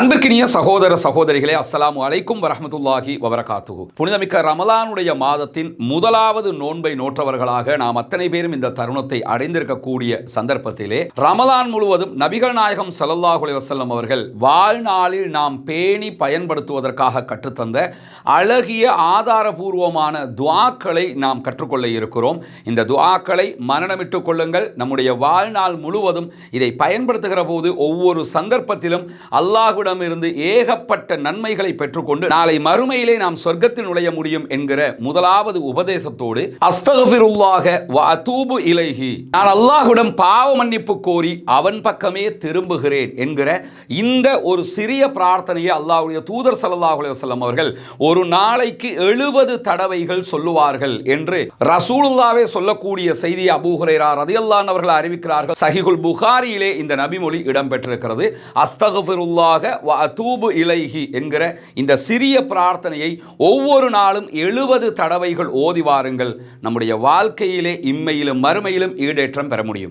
அன்பிற்கினிய சகோதர சகோதரிகளே, அஸ்ஸலாமு அலைக்கும் வரஹ்மத்துல்லாஹி வபரகாத்துஹு. புனிதமிக்க ரமலானுடைய மாதத்தின் முதலாவது நோன்பை நோற்றவர்களாக நாம் அத்தனை பேரும் இந்த தருணத்தை அடைந்திருக்கக்கூடிய சந்தர்ப்பத்திலே, ரமலான் முழுவதும் நபிகள் நாயகம் ஸல்லல்லாஹு அலைஹி வஸல்லம் அவர்கள் வாழ்நாளில் நாம் பேணி பயன்படுத்துவதற்காக கற்றுத்தந்த அழகிய ஆதாரபூர்வமான துஆக்களை நாம் கற்றுக்கொள்ள இருக்கிறோம். இந்த துஆக்களை மனனமிட்டுக் கொள்ளுங்கள். நம்முடைய வாழ்நாள் முழுவதும் இதை பயன்படுத்துகிற போது ஒவ்வொரு சந்தர்ப்பத்திலும் அல்லாஹ் இருந்து ஏகப்பட்ட நன்மைகளை பெற்றுக்கொண்டு நாளை மறுமையிலே நாம் சொர்க்கத்தில் நுழைய முடியும் என்கிற முதலாவது உபதேசத்தோடு அஸ்தக்ஃபிருல்லாஹ வ அதூபு இலைஹி, நான் அல்லாஹ்விடம் பாவ மன்னிப்பு கோரி அவன் பக்கமே திரும்புகிறேன் என்கிற இந்த ஒரு சிறிய பிரார்த்தனையை அல்லாஹ்வுடைய தூதர் ஸல்லல்லாஹு அலைஹி வஸல்லம் அவர்கள் ஒரு நாளைக்கு 70 தடவைகள் சொல்லுவார்கள் என்று ரசூலுல்லாஹ்வே சொல்லக்கூடிய செய்தி அபூ ஹுரைரா ரலியல்லாஹு அன்ஹு அவர்கள் அறிவிக்கிறார்கள். ஸஹீஹுல் புகாரியிலே இந்த நபிமொழி இடம்பெற்றிருக்கிறது. அஸ்தக்ஃபிருல்லாஹ வ அதூபு இலைஹி என்கிற இந்த சிறிய பிரார்த்தனையை ஒவ்வொரு நாளும் 70 தடவைகள் ஓதி வாருங்கள். நம்முடைய வாழ்க்கையிலே இம்மையிலும் மறுமையிலும் ஈடேற்றம் பெற முடியும்.